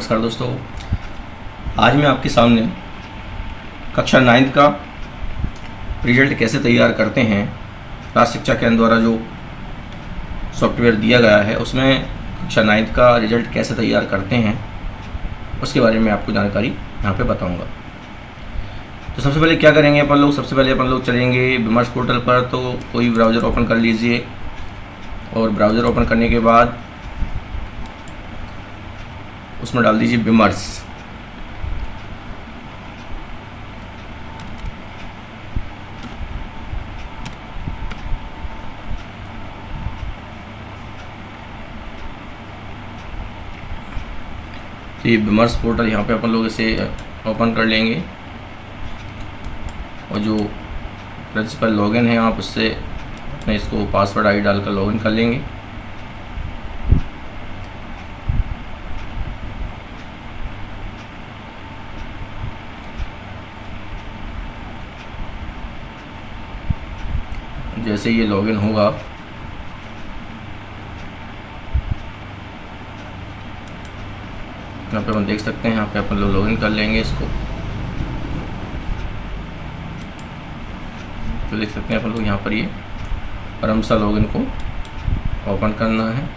नमस्कार दोस्तों, आज मैं आपके सामने कक्षा 9 का रिजल्ट कैसे तैयार करते हैं, राष्ट्रीय शिक्षा केंद्र द्वारा जो सॉफ्टवेयर दिया गया है उसमें कक्षा 9 का रिजल्ट कैसे तैयार करते हैं उसके बारे में आपको जानकारी यहाँ पे बताऊँगा। तो सबसे पहले क्या करेंगे अपन लोग, सबसे पहले अपन लोग चलेंगे विमर्श पोर्टल पर। तो कोई ब्राउज़र ओपन कर लीजिए और ब्राउज़र ओपन करने के बाद उसमें डाल दीजिए विमर्श। तो ये विमर्श पोर्टल यहाँ पे अपन लोग इसे ओपन कर लेंगे और जो प्रिंसिपल लॉगिन है आप उससे अपने इसको पासवर्ड आई डालकर लॉगिन कर लेंगे। जैसे ये लॉगिन होगा यहाँ पे अपन देख सकते हैं, यहाँ पे अपन लोग लॉगिन कर लेंगे इसको। तो देख सकते हैं अपन लोग यहाँ पर ये आराम से लॉगिन को ओपन करना है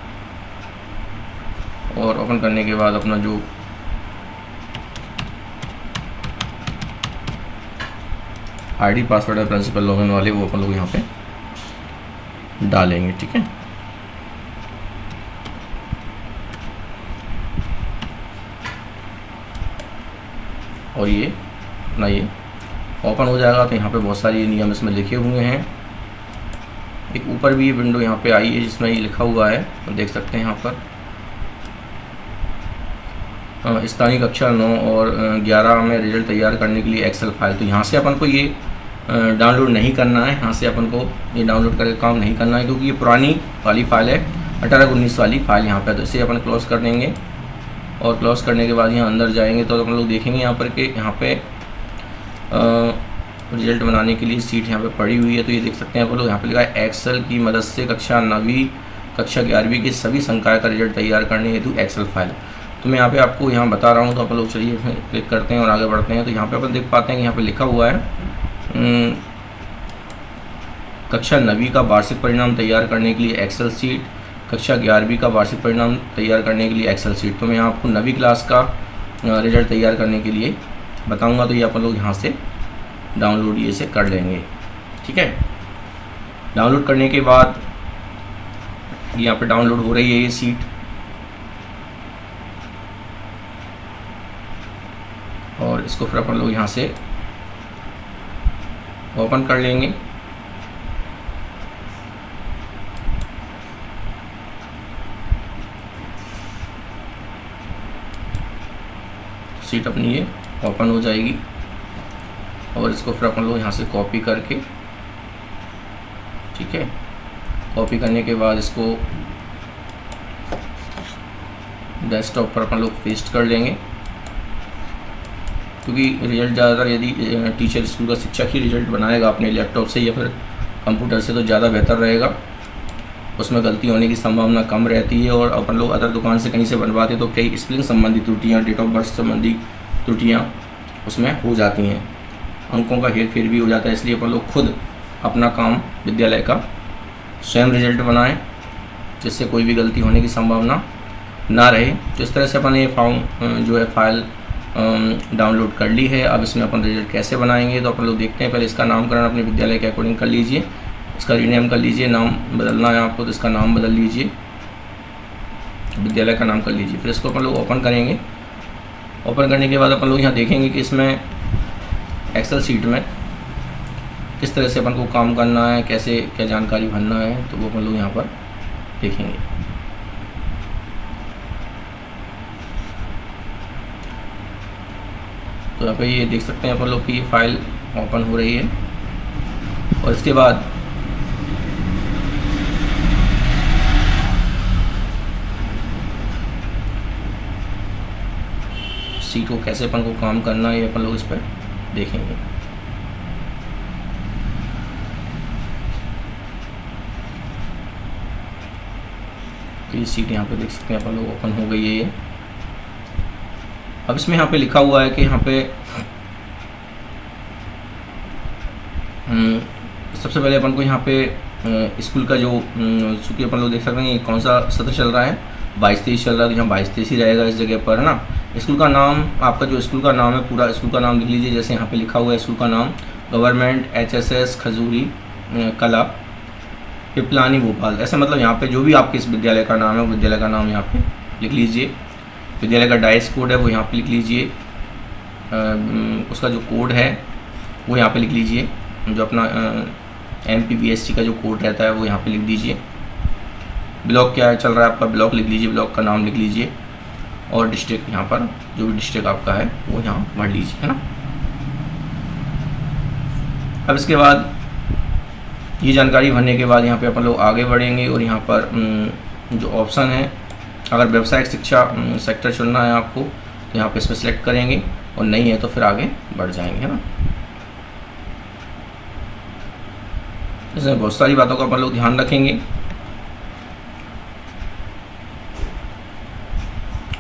और ओपन करने के बाद अपना जो आईडी पासवर्ड है प्रिंसिपल लॉगिन वाले वो अपन लोग यहाँ पे डालेंगे। ठीक है, और ये अपना ये ओपन हो जाएगा। तो यहाँ पे बहुत सारे नियम इसमें लिखे हुए हैं। एक ऊपर भी विंडो यहाँ पे आई है जिसमें ये लिखा हुआ है, तो देख सकते हैं यहाँ पर स्थानीय कक्षा 9 और 11 में रिजल्ट तैयार करने के लिए एक्सेल फाइल। तो यहाँ से अपन को ये डाउनलोड नहीं करना है, यहाँ से अपन को ये डाउनलोड करके काम नहीं करना है क्योंकि ये पुरानी वाली फाइल है, 18-19 वाली फाइल यहाँ पे। तो इसे अपन क्लोज़ कर देंगे और क्लोज़ करने के बाद यहाँ अंदर जाएंगे तो अपन लोग देखेंगे यहाँ पर कि यहाँ पे रिजल्ट बनाने के लिए सीट यहाँ पे पड़ी हुई है। तो ये देख सकते हैं आप लोग यहाँ पे लिखा है एक्सेल की मदद से कक्षा 9वीं कक्षा 11वीं की सभी संकाय का रिजल्ट तैयार करने हेतु एक्सेल फाइल। तो मैं यहाँ पे आपको यहाँ बता रहा हूँ, तो अपन लोग चलिए क्लिक करते हैं और आगे बढ़ते हैं। तो यहाँ पे अपन देख पाते हैं कि यहाँ पे लिखा हुआ है कक्षा 9वीं का वार्षिक परिणाम तैयार करने के लिए एक्सेल सीट, कक्षा 11वीं का वार्षिक परिणाम तैयार करने के लिए एक्सेल सीट। तो मैं यहाँ आपको 9वीं क्लास का रिजल्ट तैयार करने के लिए बताऊंगा। तो ये अपन लोग यहाँ से डाउनलोड ये से कर लेंगे। ठीक है, डाउनलोड करने के बाद यहाँ पे डाउनलोड हो रही है ये सीट, और इसको फिर अपन लोग यहाँ से ओपन कर लेंगे। सीट अपनी ये ओपन हो जाएगी और इसको फिर अपन लोग यहाँ से कॉपी करके, ठीक है, कॉपी करने के बाद इसको डेस्कटॉप पर अपन लोग पेस्ट कर लेंगे क्योंकि रिजल्ट ज़्यादातर यदि टीचर स्कूल का शिक्षक ही रिजल्ट बनाएगा अपने लैपटॉप से या फिर कंप्यूटर से तो ज़्यादा बेहतर रहेगा, उसमें गलती होने की संभावना कम रहती है। और अपन लोग अदर दुकान से कहीं से बनवाते तो कई स्पेलिंग संबंधी त्रुटियाँ, डेट ऑफ बर्थ संबंधी त्रुटियाँ उसमें हो जाती हैं, अंकों का हेर फेर भी हो जाता है। इसलिए अपन लोग खुद अपना काम विद्यालय का स्वयं रिजल्ट बनाएं जिससे कोई भी गलती होने की संभावना ना रहे। तो इस तरह से अपन ये फॉर्म जो है फाइल डाउनलोड कर ली है। अब इसमें अपन रिजल्ट कैसे बनाएंगे तो अपन लोग देखते हैं। पहले इसका नामकरण अपने विद्यालय के अकॉर्डिंग कर लीजिए, इसका रीनेम कर लीजिए, नाम बदलना है आपको तो इसका नाम बदल लीजिए, विद्यालय का नाम कर लीजिए। फिर इसको अपन लोग ओपन करेंगे। ओपन करने के बाद अपन लोग यहाँ देखेंगे कि इसमें एक्सेल सीट में किस तरह से अपन को काम करना है, कैसे क्या जानकारी भरना है, तो वो अपन लोग यहाँ पर देखेंगे। तो यहाँ पे ये देख सकते हैं अपन लोग कि ये फाइल ओपन हो रही है और इसके बाद सीट को कैसे अपन को काम करना है ये अपन लोग इस पर देखेंगे। तो ये सीट यहाँ पे देख सकते हैं अपन लोग ओपन हो गई है ये। अब इसमें यहाँ पे लिखा हुआ है कि यहाँ पे सबसे पहले अपन को यहाँ पे स्कूल का जो चूँकि अपन लोग देख सकते हैं ये कौन सा सत्र चल रहा है, 22-23 चल रहा है, तो यहाँ 22-23 ही रहेगा इस जगह पर, है ना। स्कूल का नाम, आपका जो स्कूल का नाम है पूरा स्कूल का नाम लिख लीजिए। जैसे यहाँ पे लिखा हुआ है स्कूल का नाम गवर्नमेंट HSS खजूरी कला पिपलानी भोपाल, ऐसा मतलब यहाँ पे जो भी आपके इस विद्यालय का नाम है वो विद्यालय का नाम यहाँ पे लिख लीजिए। विद्यालय का डाइस कोड है वो यहाँ पे लिख लीजिए, उसका जो कोड है वो यहाँ पे लिख लीजिए, जो अपना MPPSC का जो कोड रहता है वो यहाँ पे लिख दीजिए। ब्लॉक क्या है चल रहा है आपका, ब्लॉक लिख लीजिए, ब्लॉक का नाम लिख लीजिए, और डिस्ट्रिक्ट यहाँ पर जो भी डिस्ट्रिक्ट आपका है वो यहाँ भर लीजिए, है ना। अब इसके बाद ये जानकारी भरने के बाद यहाँ पे अपन लोग आगे बढ़ेंगे और यहाँ पर जो ऑप्शन है, अगर व्यावसायिक शिक्षा सेक्टर चुनना है आपको तो यहाँ पे इस पर सिलेक्ट करेंगे, और नहीं है तो फिर आगे बढ़ जाएंगे, है ना। इसमें बहुत सारी बातों का अपन लोग ध्यान रखेंगे।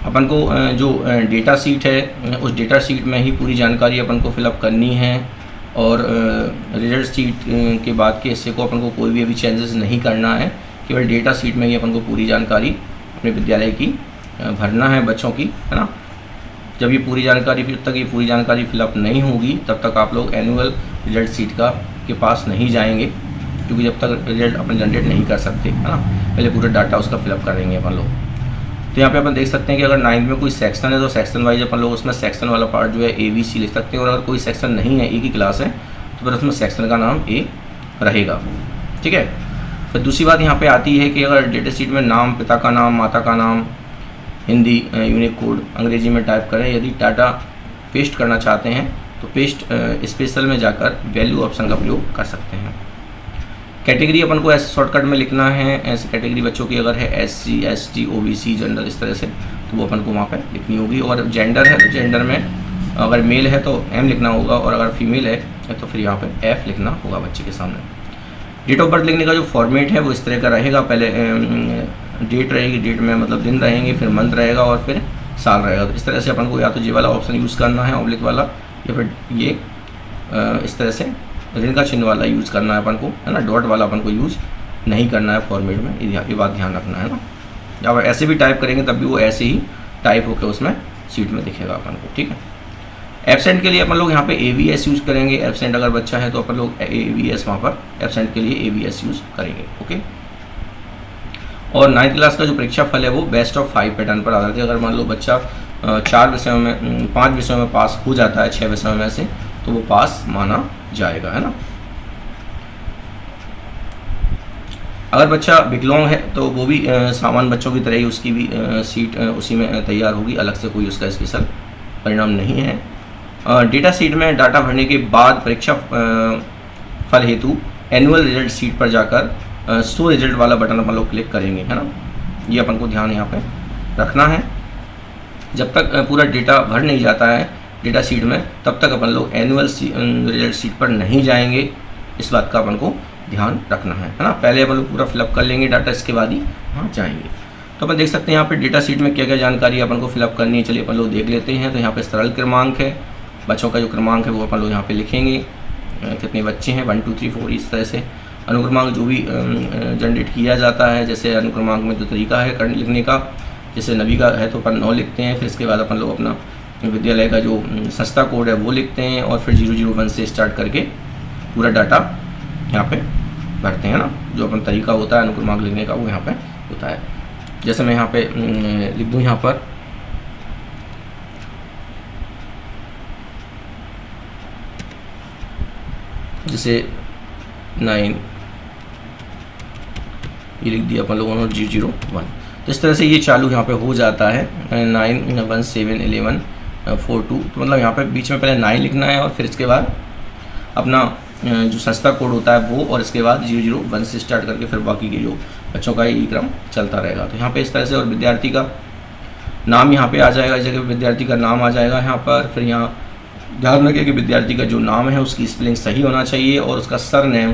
अपन को जो डेटा शीट है उस डेटा शीट में ही पूरी जानकारी अपन को फिलअप करनी है, और रिजल्ट शीट के बाद के हिस्से को अपन को कोई भी अभी चेंजेस नहीं करना है, केवल डेटा शीट में ही अपन को पूरी जानकारी अपने विद्यालय की भरना है बच्चों की, है ना। जब ये पूरी जानकारी, जब तक ये पूरी जानकारी फिलअप नहीं होगी तब तक आप लोग एनुअल रिजल्ट शीट के पास नहीं जाएंगे, क्योंकि जब तक रिजल्ट अपन जनरेट नहीं कर सकते, है ना, पहले पूरा डाटा उसका फिलअप करेंगे अपन लोग। तो यहाँ पे अपन देख सकते हैं कि अगर 9th में कोई सेक्शन है तो सेक्शन वाइज अपन लोग उसमें सेक्शन वाला पार्ट जो है ABC लिख सकते हैं, और अगर कोई सेक्शन नहीं है, एक ही क्लास है, तो फिर उसमें सेक्शन का नाम A रहेगा, ठीक है। फिर दूसरी बात यहाँ पे आती है कि अगर डेटा शीट में नाम, पिता का नाम, माता का नाम, हिंदी यूनिक कोड अंग्रेजी में टाइप करें। यदि डाटा पेस्ट करना चाहते हैं तो पेस्ट स्पेशल में जाकर वैल्यू ऑप्शन का प्रयोग कर सकते हैं। कैटेगरी अपन को ऐसे शॉर्टकट में लिखना है, ऐसे कैटेगरी बच्चों की अगर है SC ST OBC जनरल इस तरह से, तो वो अपन को वहाँ पे लिखनी होगी। और जेंडर है तो जेंडर में अगर मेल है तो M लिखना होगा, और अगर फीमेल है तो फिर यहाँ पे F लिखना होगा बच्चे के सामने। डेट ऑफ बर्थ लिखने का जो फॉर्मेट है वो इस तरह का रहेगा, पहले डेट रहेगी, डेट में मतलब दिन रहेंगे, फिर मंथ रहेगा और फिर साल रहेगा। तो इस तरह से अपन को या तो ये वाला ऑप्शन यूज़ करना है ऑब्लिक वाला, या फिर ये इस तरह से ऋण का चिन्ह वाला यूज़ करना है अपन को, है ना। डॉट वाला अपन को यूज़ नहीं करना है फॉर्मेट में, ये बात ध्यान रखना है ना। या ऐसे भी टाइप करेंगे तब भी वो ऐसे ही टाइप होकर उसमें सीट में दिखेगा अपन को, ठीक है। एब्सेंट के लिए अपन लोग यहाँ पे AVS यूज़ करेंगे, एब्सेंट अगर बच्चा है तो अपन लोग AVS वहाँ पर एब्सेंट के लिए AVS यूज़ करेंगे, ओके। और 9th क्लास का जो परीक्षा फल है वो बेस्ट ऑफ 5 पैटर्न पर आधारित है। अगर मान लो बच्चा 5 विषयों में पास हो जाता है 6 विषयों में से, तो वो पास माना जाएगा, है ना। अगर बच्चा विकलांग है तो वो भी सामान्य बच्चों की तरह ही उसकी भी सीट उसी में तैयार होगी, अलग से कोई उसका स्पेशल परिणाम नहीं है। डेटा शीट में डाटा भरने के बाद परीक्षा फल हेतु एनुअल रिजल्ट शीट पर जाकर शो रिजल्ट वाला बटन अपन लोग क्लिक करेंगे, है ना। ये अपन को ध्यान यहाँ पे रखना है। जब तक पूरा डेटा भर नहीं जाता है डेटा शीट में, तब तक अपन लोग एनुअल रिजल्ट शीट पर नहीं जाएंगे, इस बात का अपन को ध्यान रखना है ना। पहले अपन लोग पूरा फिलअप कर लेंगे डाटा, इसके बाद ही वहाँ जाएंगे। तो अपन देख सकते हैं यहाँ पे डेटा शीट में क्या क्या जानकारी अपन को फिलअप करनी है। चलिए अपन लोग देख लेते हैं। तो यहाँ पे सरल क्रमांक है, बच्चों का जो क्रमांक है वो अपन लोग यहाँ पे लिखेंगे, कितने बच्चे हैं 1 2 3 4 इस तरह से। अनुक्रमांक जो भी जनरेट किया जाता है, जैसे अनुक्रमांक में जो तरीका है लिखने का, जैसे नवी का है तो अपन 9 लिखते हैं, फिर इसके बाद अपन लोग अपना विद्यालय का जो संस्था कोड है वो लिखते हैं, और फिर 001 से स्टार्ट करके पूरा डाटा यहाँ पे भरते हैं ना। जो अपन तरीका होता है अनुक्रमांक लिखने का वो यहाँ पे होता है। जैसे मैं यहाँ पे लिख दूँ यहाँ पर जैसे 9 ये लिख दिया अपन लोगों ने 001। तो इस तरह से ये चालू यहाँ पे हो जाता है 9 1 7 11 4 2। तो मतलब यहाँ पे बीच में पहले 9 लिखना है और फिर इसके बाद अपना जो संस्था कोड होता है वो, और इसके बाद 001 से स्टार्ट करके फिर बाकी के जो बच्चों का ये क्रम चलता रहेगा। तो यहाँ पे इस तरह से, और विद्यार्थी का नाम यहाँ पे आ जाएगा, इस जगह विद्यार्थी का नाम आ जाएगा यहाँ पर। फिर यहाँ ध्यान रखें कि विद्यार्थी का जो नाम है उसकी स्पेलिंग सही होना चाहिए, और उसका सर नेम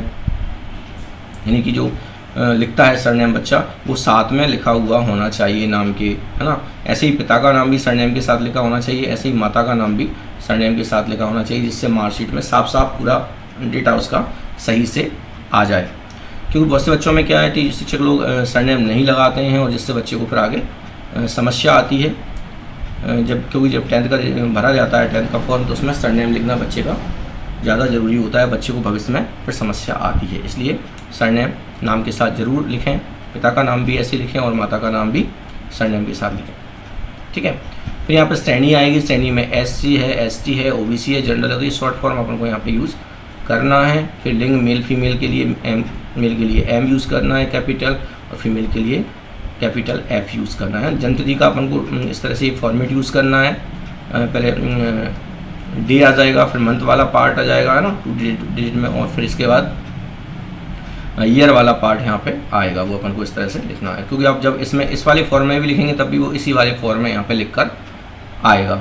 यानी कि जो लिखता है सरनेम बच्चा, वो साथ में लिखा हुआ होना चाहिए नाम के, है ना। ऐसे ही पिता का नाम भी सरनेम के साथ लिखा होना चाहिए, ऐसे ही माता का नाम भी सरनेम के साथ लिखा होना चाहिए, जिससे मार्कशीट में साफ साफ पूरा डेटा उसका सही से आ जाए। क्योंकि बहुत से बच्चों में क्या है कि शिक्षक लोग सरनेम नहीं लगाते हैं और जिससे बच्चे को फिर आगे समस्या आती है। क्योंकि जब 10th का भरा जाता है 10th का फॉर्म, तो उसमें सरनेम लिखना बच्चे का ज़्यादा ज़रूरी होता है, बच्चे को भविष्य में फिर समस्या आती है। इसलिए सरनेम नाम के साथ ज़रूर लिखें, पिता का नाम भी ऐसे लिखें और माता का नाम भी सरनेम के साथ लिखें, ठीक है। फिर यहाँ पर श्रेणी आएगी, श्रेणी में SC है, ST है, OBC है, जनरल है, तो ये शॉर्ट फॉर्म अपन को यहाँ पे यूज़ करना है। फिर लिंग मेल फीमेल के लिए मेल के लिए M यूज़ करना है कैपिटल, और फीमेल के लिए कैपिटल F यूज़ करना है। जन्मतिथि का अपन को इस तरह से फॉर्मेट यूज़ करना है। पहले डे आ जाएगा, फिर मंथ वाला पार्ट आ जाएगा, है ना, 2 डिजिट में, और फिर इसके बाद ईयर वाला पार्ट यहाँ पे आएगा, वो अपन को इस तरह से लिखना है। क्योंकि आप जब इसमें इस वाले फॉर्म में भी लिखेंगे तब भी वो इसी वाले फॉर्म में यहाँ पे लिख कर आएगा।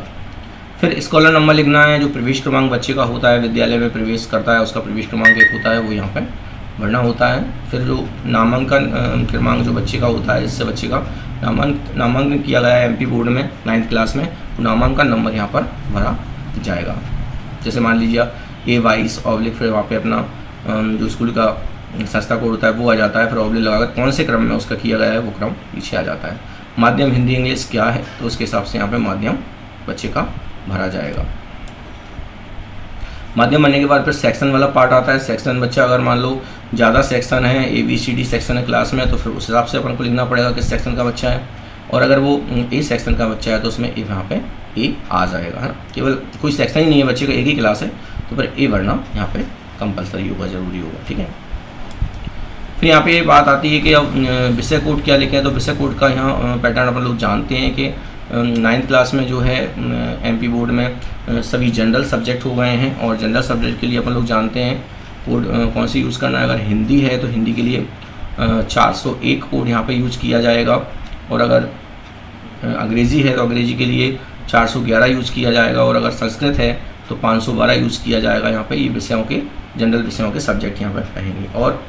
फिर स्कॉलर नंबर लिखना है, जो प्रवेश क्रमांक बच्चे का होता है, विद्यालय में प्रवेश करता है उसका प्रवेश क्रमांक एक होता है, वो यहाँ पे भरना होता है। फिर जो नामांकन क्रमांक जो बच्चे का होता है, जिससे बच्चे का नामांकन किया गया है MP बोर्ड में 9th क्लास में, तो नामांकन नंबर यहाँ पर भरा जाएगा। जैसे मान लीजिए A22 फिर वहाँ पे अपना जो स्कूल का संस्था कोड होता है वो आ जाता है, फिर ऑब्लिक लगाकर कौन से क्रम में उसका किया गया है वो क्रम पीछे आ जाता है। माध्यम हिंदी इंग्लिश क्या है, तो उसके हिसाब से यहाँ पे माध्यम बच्चे का भरा जाएगा। माध्यम बनने के बाद फिर सेक्शन वाला पार्ट आता है। सेक्शन बच्चा अगर मान लो ज़्यादा सेक्शन है, ABCD सेक्शन है क्लास में, तो फिर उस हिसाब से अपन को लिखना पड़ेगा किस सेक्शन का बच्चा है। और अगर वो A सेक्शन का बच्चा है तो उसमें यहाँ पे A आ जाएगा, है ना। केवल कोई सेक्शन ही नहीं है, बच्चे का एक ही क्लास है, तो फिर A भरना यहाँ पे कंपलसरी होगा, ज़रूरी होगा, ठीक है। फिर यहाँ पे बात आती है कि अब विषय कोड क्या लिखें, तो विषय कोड का यहाँ पैटर्न अपन लोग जानते हैं कि 9th क्लास में जो है MP बोर्ड में सभी जनरल सब्जेक्ट हो गए हैं, और जनरल सब्जेक्ट के लिए अपन लोग जानते हैं कोड कौन सी यूज़ करना है। अगर हिंदी है तो हिंदी के लिए 401 कोड यहाँ पे यूज़ किया जाएगा, और अगर अंग्रेज़ी है तो अंग्रेज़ी के लिए 411 यूज़ किया जाएगा, और अगर संस्कृत है तो 512 यूज़ किया जाएगा। यहाँ पे ये विषयों के जनरल विषयों के सब्जेक्ट यहाँ पर रहेंगे। और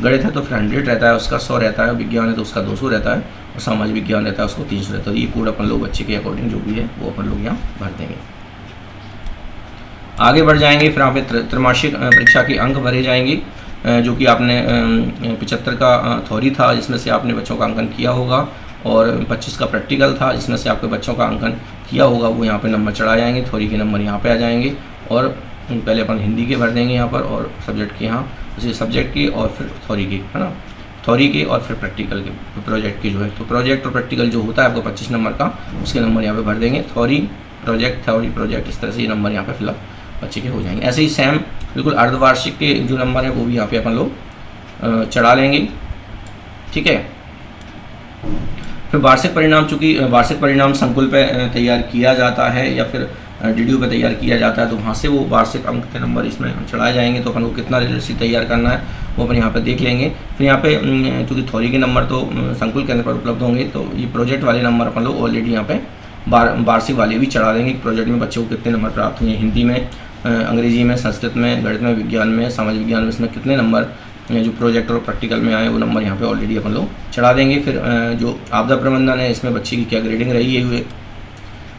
गणित है तो फिर 100 रहता है, उसका 100 रहता है। विज्ञान है तो उसका 200 रहता है, और सामाजिक विज्ञान रहता है उसको 300 रहता है। ये कोड अपन लोग बच्चे के अकॉर्डिंग जो भी है वो अपन लोग यहाँ भर देंगे। आगे बढ़ जाएंगे, फिर यहाँ पे त्रैमासिक परीक्षा के अंक भरे जाएंगे, जो कि आपने 75 का थ्योरी था जिसमें से आपने बच्चों का अंकन किया होगा, और 25 का प्रैक्टिकल था जिसमें से आपके बच्चों का अंकन किया होगा, वो यहाँ पे नंबर चढ़ा जाएंगे। थ्योरी के नंबर यहाँ पे आ जाएंगे, और पहले अपन हिंदी के भर देंगे यहाँ पर, और सब्जेक्ट के यहाँ उसी सब्जेक्ट के, और फिर थ्योरी के, है ना, थ्योरी के, और फिर प्रैक्टिकल के, प्रोजेक्ट के जो है। तो प्रोजेक्ट और प्रैक्टिकल जो होता है आपको 25 नंबर का, उसके नंबर यहाँ पे भर देंगे। थ्योरी प्रोजेक्ट इस तरह से ये नंबर यहाँ पे फिलअप बच्चे के हो जाएंगे। ऐसे ही सेम बिल्कुल अर्धवार्षिक के जो नंबर है वो भी यहाँ पे अपन लोग चढ़ा लेंगे, ठीक है। फिर वार्षिक परिणाम, चूँकि वार्षिक परिणाम संकुल पे तैयार किया जाता है या फिर DDO पे तैयार किया जाता है, तो वहाँ से वो वार्षिक अंक के नंबर इसमें चढ़ाए जाएंगे। तो अपन को कितना रिजल्ट शीट तैयार करना है वो अपन यहाँ पे देख लेंगे। फिर यहाँ पे चूँकि थ्योरी के नंबर तो संकुल के अंदर पर उपलब्ध होंगे, तो ये प्रोजेक्ट वाले नंबर अपन लोग ऑलरेडी यहाँ पे वार्षिक वाले भी चढ़ा देंगे। प्रोजेक्ट में बच्चों को कितने नंबर प्राप्त हुए, हिंदी में, अंग्रेजी में, संस्कृत में, गणित में, विज्ञान में, सामाजिक विज्ञान में, इसमें कितने नंबर जो प्रोजेक्ट और प्रैक्टिकल में आए वो नंबर यहाँ पे ऑलरेडी अपन लोग चढ़ा देंगे। फिर जो आपदा प्रबंधन है इसमें बच्चे की क्या ग्रेडिंग रही है,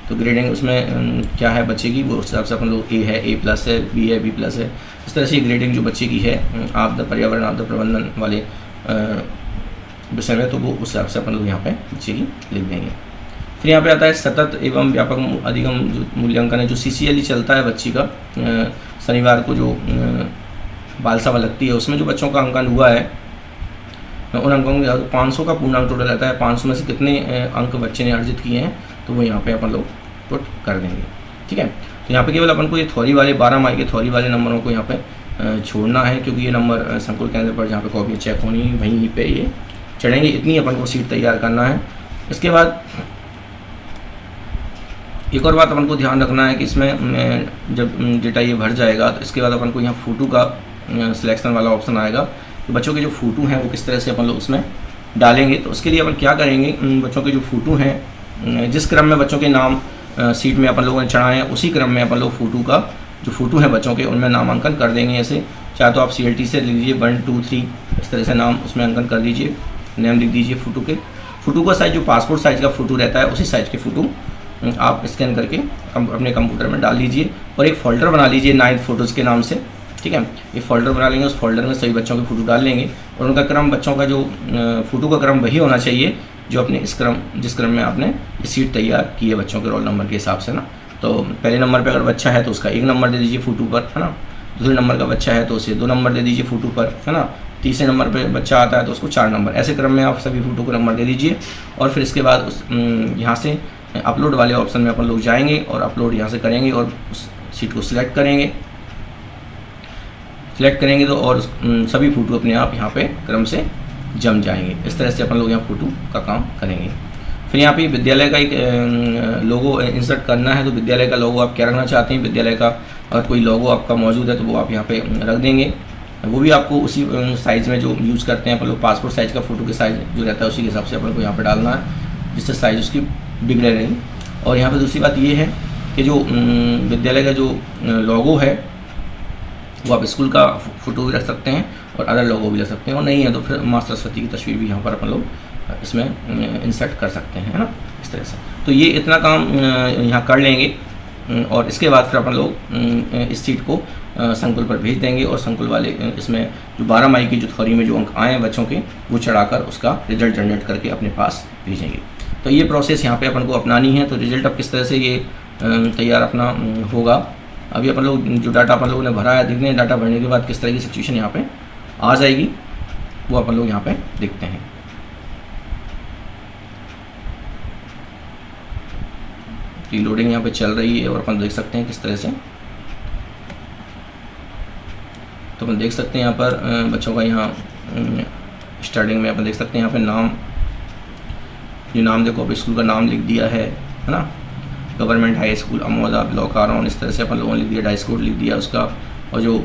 तो ग्रेडिंग उसमें क्या है बच्चे की, वो उस हिसाब से अपन लोग A है, A+ है, B है, B+ है, इस तरह से ग्रेडिंग जो बच्चे की है आपदा पर्यावरण आपदा प्रबंधन वाले विषय में, तो वो उस हिसाब से अपन लोग यहाँ पे बच्चे की लिख देंगे। फिर यहाँ पे आता है सतत एवं व्यापक अधिगम जो मूल्यांकन है, जो CCLE चलता है बच्ची का, शनिवार को जो बाल सभा लगती है उसमें जो बच्चों का अंकन हुआ है उन अंकों के 500 का पूर्णांक टोटल रहता है। 500 में से कितने अंक बच्चे ने अर्जित किए हैं तो वो यहाँ पे अपन लोग पुट कर देंगे, ठीक है। तो यहाँ पे केवल अपन को ये थ्योरी वाले 12 मार्क के थ्योरी वाले नंबरों को यहाँ पे छोड़ना है, क्योंकि ये नंबर संकुल केंद्र पर जहाँ पे कॉपी चेक होनी है वहीं पे ये चढ़ेंगे। इतनी अपन को सीट तैयार करना है। इसके बाद एक और बात अपन को ध्यान रखना है कि इसमें जब डेटा ये भर जाएगा तो इसके बाद अपन को यहाँ फ़ोटो का सिलेक्शन वाला ऑप्शन आएगा कि बच्चों के जो फ़ोटो हैं वो किस तरह से अपन लोग उसमें डालेंगे। तो उसके लिए अपन क्या करेंगे, बच्चों के जो फ़ोटो हैं जिस क्रम में बच्चों के नाम सीट में अपन लोगों ने चढ़ाए हैं उसी क्रम में अपन लोग फ़ोटो का जो फ़ोटो हैं बच्चों के उनमें नामांकन कर देंगे। ऐसे चाहे तो आप CLT से लीजिए 1 2 3 इस तरह से नाम उसमें अंकन कर दीजिए, नेम लिख दीजिए फ़ोटो के। फ़ोटो का साइज़ जो पासपोर्ट साइज़ का फ़ोटो रहता है उसी साइज़ के फ़ोटो आप स्कैन करके अपने कंप्यूटर में डाल लीजिए और एक फ़ोल्डर बना लीजिए 9 फ़ोटोज़ के नाम से, ठीक है। ये फ़ोल्डर बना लेंगे, उस फोल्डर में सभी बच्चों के फ़ोटो डाल लेंगे और उनका क्रम, बच्चों का जो फ़ोटो का क्रम वही होना चाहिए जो अपने जिस क्रम में आपने ये सीट तैयार की है बच्चों के रोल नंबर के हिसाब से ना। तो पहले नंबर पे अगर बच्चा है तो उसका 1 नंबर दे दीजिए फ़ोटो पर, है ना। दूसरे नंबर का बच्चा है तो उसे 2 नंबर दे दीजिए फ़ोटो पर, है ना। तीसरे नंबर पे बच्चा आता है तो उसको 4 नंबर, ऐसे क्रम में आप सभी फ़ोटो को नंबर दे दीजिए। और फिर इसके बाद उस यहाँ से अपलोड वाले ऑप्शन में अपन लोग जाएंगे और अपलोड यहाँ से करेंगे और उस सीट को सिलेक्ट करेंगे। तो और सभी फ़ोटो अपने आप यहाँ पे क्रम से जम जाएंगे। इस तरह से अपन लोग यहाँ फ़ोटो का काम करेंगे। फिर यहाँ पे विद्यालय का एक लोगो इंसर्ट करना है, तो विद्यालय का लोगो आप क्या रखना चाहते हैं, विद्यालय का अगर कोई लोगो आपका मौजूद है तो वो आप यहाँ पे रख देंगे। वो भी आपको उसी साइज़ में जो यूज़ करते हैं अपन लोग, पासपोर्ट साइज़ का फ़ोटो के साइज़ जो रहता है उसी के हिसाब से अपन को यहाँ पे डालना है, जिससे साइज़ उसकी बिगड़े नहीं। और यहाँ पे दूसरी बात ये है कि जो विद्यालय का जो लोगो है वो आप स्कूल का फ़ोटो भी रख सकते हैं और अदर लोगो भी रख सकते हैं, और नहीं है तो फिर माँ सरस्वती की तस्वीर भी यहाँ पर अपन लोग इसमें इंसर्ट कर सकते हैं, है ना, इस तरह से। तो ये इतना काम यहाँ कर लेंगे और इसके बाद फिर अपन लोग इस सीट को संकुल पर भेज देंगे और संकुल वाले इसमें जो 12 मई की जो थ्योरी में जो अंक आए हैं बच्चों के वो चढ़ाकर उसका रिजल्ट जनरेट करके अपने पास भेजेंगे। तो ये प्रोसेस यहाँ पे अपन को अपनानी है। तो रिजल्ट अब किस तरह से ये तैयार अपना होगा, अभी अपन लोग जो डाटा अपन लोगों ने भरा है देखते हैं, डाटा भरने के बाद किस तरह की सिचुएशन यहाँ पे आ जाएगी वो अपन लोग यहाँ पे देखते हैं। रीलोडिंग यहाँ पे चल रही है और अपन देख सकते हैं किस तरह से। तो अपन देख सकते हैं यहाँ पर बच्चों का यहाँ स्टार्टिंग में अपन देख सकते हैं यहाँ पे नाम, जो नाम देखो अब स्कूल का नाम लिख दिया है ना, government high school Amoda block Aaron, इस तरह से अपन लोगों ने लिख दिया, डाइस कोड लिख दिया उसका, और जो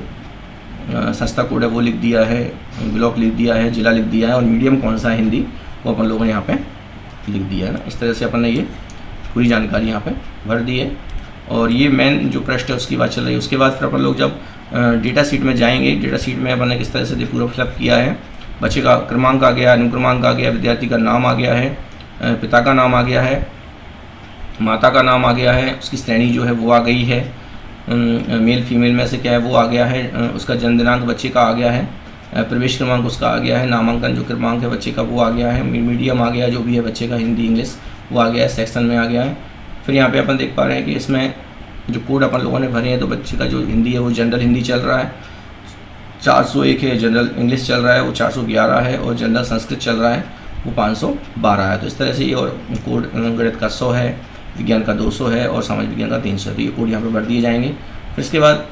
संस्था कोड है वो लिख दिया है, ब्लॉक लिख दिया है, जिला लिख दिया है, और मीडियम कौन सा है हिंदी वो अपन लोगों ने यहाँ पे लिख दिया है ना। इस तरह से अपन ने ये पूरी जानकारी यहाँ पे भर दी है और ये मेन जो पृष्ठ है उसकी बात चल रही है। उसके बाद फिर अपन लोग जब डेटा सीट में जाएंगे, डेटा सीट में अपन ने किस तरह से पूरा फिलअप किया है, बच्चे का क्रमांक आ गया, अनुक्रमांक आ गया, विद्यार्थी का नाम आ गया है, पिता का नाम आ गया है, माता का नाम आ गया है, उसकी श्रेणी जो है वो आ गई है, मेल फीमेल में से क्या है वो आ गया है, उसका जन्म दिनांक बच्चे का आ गया है, प्रवेश क्रमांक उसका आ गया है, नामांकन जो क्रमांक है बच्चे का वो आ गया है, मीडियम आ गया जो भी है बच्चे का, हिंदी इंग्लिश वो आ गया है, सेक्शन में आ गया है। फिर यहाँ पे अपन देख पा रहे हैं कि इसमें जो कोड अपन लोगों ने भरे हैं, तो बच्चे का जो हिंदी है वो जनरल हिंदी चल रहा है, 401 है, जनरल इंग्लिश चल रहा है वो 411 है, और जनरल संस्कृत चल रहा है वो 512 है। तो इस तरह से ये, और कोड गणित का 100 है, विज्ञान का 200 है और सामाजिक विज्ञान का 300 है। तो ये कोड यहाँ पर भर दिए जाएंगे। फिर इसके बाद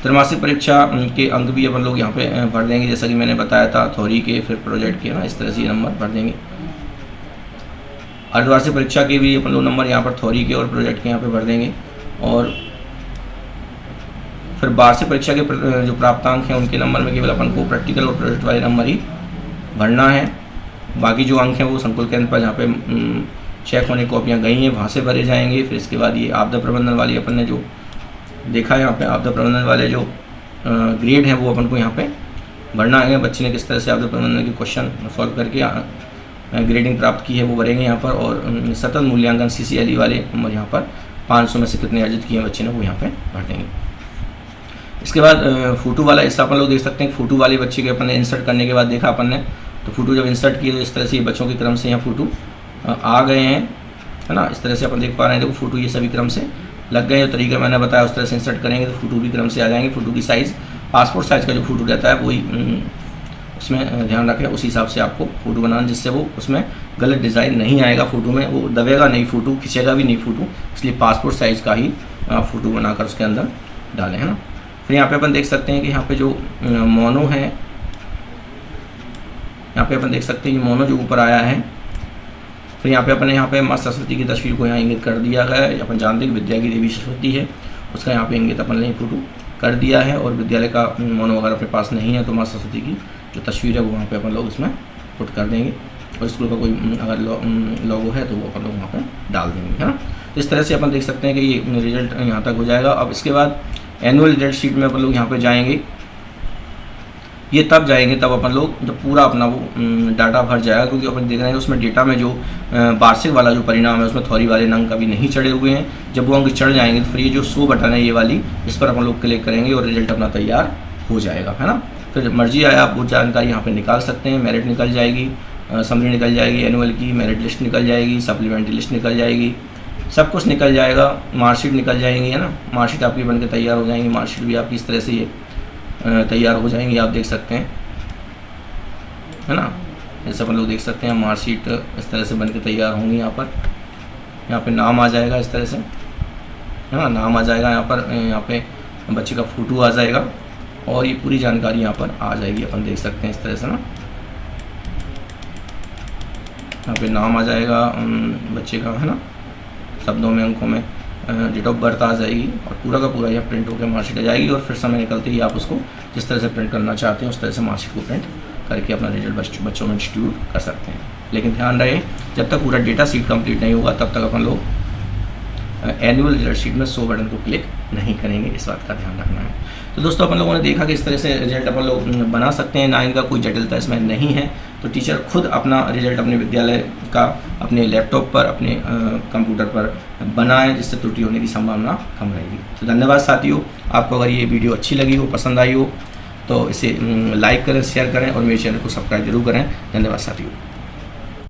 त्रैमासिक परीक्षा के अंक भी अपन लोग यहाँ पे भर देंगे, जैसा कि मैंने बताया था, थ्योरी के फिर प्रोजेक्ट के ना, इस तरह से ये नंबर भर देंगे। अर्धवार्षिक परीक्षा के भी अपन लोग नंबर यहाँ पर थ्योरी के और प्रोजेक्ट के यहाँ पे भर देंगे, और फिर वार्षिक परीक्षा के जो प्राप्तांक हैं उनके नंबर में केवल अपन को प्रैक्टिकल और प्रोजेक्ट वाले नंबर ही भरना है। बाकी जो अंक हैं वो संकुल केंद्र पर जहाँ पे चेक होने कॉपियाँ गई हैं वहाँ से भरे जाएंगे। फिर इसके बाद ये आपदा प्रबंधन वाली अपन ने जो देखा है यहाँ पे, आपदा प्रबंधन वाले जो ग्रेड हैं वो अपन को यहाँ पे भरना है। बच्चे ने किस तरह से आपदा प्रबंधन के क्वेश्चन सॉल्व करके ग्रेडिंग प्राप्त की है वो भरेंगे यहाँ पर, और सतत मूल्यांकन CCLE वाले नंबर यहाँ पर 500 में से कितने अर्जित किए हैं बच्चे ने वो यहाँ पे भर देंगे। इसके बाद फ़ोटो वाला हिस्सा अपन लोग देख सकते हैं। फ़ोटो वाले बच्चे के अपन ने इंसर्ट करने के बाद देखा अपन ने, तो फ़ोटो जब इंसर्ट किए तो इस तरह से ये बच्चों के क्रम से यहाँ फ़ोटो आ गए हैं, है ना। इस तरह से अपन देख पा रहे हैं, देखो फ़ोटो ये सभी क्रम से लग गए हैं। तो तरीका मैंने बताया उस तरह से इंसर्ट करेंगे तो फ़ोटो भी क्रम से आ जाएंगे। फ़ोटो की साइज़ पासपोर्ट साइज़ का जो फ़ोटो रहता है वही उसमें ध्यान रखें, उसी हिसाब से आपको फ़ोटो बनाना, जिससे वो उसमें गलत डिज़ाइन नहीं आएगा, फ़ोटो में वो दबेगा नहीं, फ़ोटो खिंचेगा भी नहीं फ़ोटो, इसलिए पासपोर्ट साइज़ का ही फ़ोटो बनाकर उसके अंदर डालें, है ना। फिर यहाँ पे अपन देख सकते हैं कि यहाँ पे जो मोनो है, यहाँ पे अपन देख सकते हैं ये मोनो जो ऊपर आया है। फिर यहाँ पे अपन यहाँ पे माँ सरस्वती की तस्वीर को यहाँ इंगित कर दिया गया है। अपन जानते हैं कि विद्या की देवी सरस्वती है, उसका यहाँ पे इंगित अपन ने फोटो कर दिया है, और विद्यालय का मोनो अगर अपने पास नहीं है तो माँ सरस्वती की जो तस्वीर है वो वहाँ पे अपन लोग इसमें पुट कर देंगे, और स्कूल का कोई अगर लोगो है तो वो अपन लोग वहाँ पे डाल देंगे, है ना। तो इस तरह से अपन देख सकते हैं कि ये रिजल्ट यहाँ तक हो जाएगा। अब इसके बाद एनुअल रिजल्ट शीट में अपन लोग यहाँ पे जाएंगे, ये तब जाएंगे तब अपन लोग जब पूरा अपना वो डाटा भर जाएगा, क्योंकि अपन देख रहे हैं उसमें डेटा में जो वार्षिक वाला जो परिणाम है उसमें थोड़ी वाले अंक अभी नहीं चढ़े हुए हैं। जब वो अंक चढ़ जाएंगे तो फिर ये जो शो बटन है ये वाली, इस पर अपन लोग क्लिक करेंगे और रिजल्ट अपना तैयार हो जाएगा, है ना। फिर मर्जी आया आप वो जानकारी यहाँ पे निकाल सकते हैं। मेरिट निकल जाएगी, समरी निकल जाएगी, एनुअल की मेरिट लिस्ट निकल जाएगी, सप्लीमेंट्री लिस्ट निकल जाएगी, सब कुछ निकल जाएगा। मार्कशीट निकल जाएंगी, है ना। मार्कशीट आपकी बन के तैयार हो जाएंगी। मार्कशीट भी आपकी इस तरह से ये तैयार हो जाएंगी, आप देख सकते हैं, है ना। जैसे अपन लोग देख सकते हैं मार्कशीट इस तरह से बन के तैयार होंगी। यहाँ पे नाम आ जाएगा इस तरह से, है ना, नाम आ जाएगा यहाँ पे बच्चे का फ़ोटो आ जाएगा और ये पूरी जानकारी यहाँ पर आ जाएगी। अपन देख सकते हैं इस तरह से ना, यहाँ पे नाम आ जाएगा बच्चे का, है ना, शब्दों में, अंकों में, डेट ऑफ बर्थ आ जाएगी और पूरा का पूरा यह प्रिंट होकर मार्कशीट आ जाएगी। और फिर समय निकलते ही आप उसको जिस तरह से प्रिंट करना चाहते हैं उस तरह से मार्कशीट को प्रिंट करके अपना रिजल्ट बच्चों में डिस्ट्रीब्यूट कर सकते हैं। लेकिन ध्यान रहे, जब तक पूरा डेटा शीट कंप्लीट नहीं होगा तब तक अपन लोग एनुअल रिजल्ट शीट में 100 बटन को क्लिक नहीं करेंगे, इस बात का ध्यान रखना है। तो दोस्तों अपन लोगों ने देखा कि इस तरह से रिजल्ट अपन लोग बना सकते हैं, ना इनका कोई जटिलता इसमें नहीं है। तो टीचर खुद अपना रिजल्ट अपने विद्यालय का अपने लैपटॉप पर, अपने कंप्यूटर पर बनाएं, जिससे त्रुटि होने की संभावना कम रहेगी। तो धन्यवाद साथियों, आपको अगर ये वीडियो अच्छी लगी हो, पसंद आई हो तो इसे लाइक करें, शेयर करें और मेरे चैनल को सब्सक्राइब जरूर करें। धन्यवाद साथियों।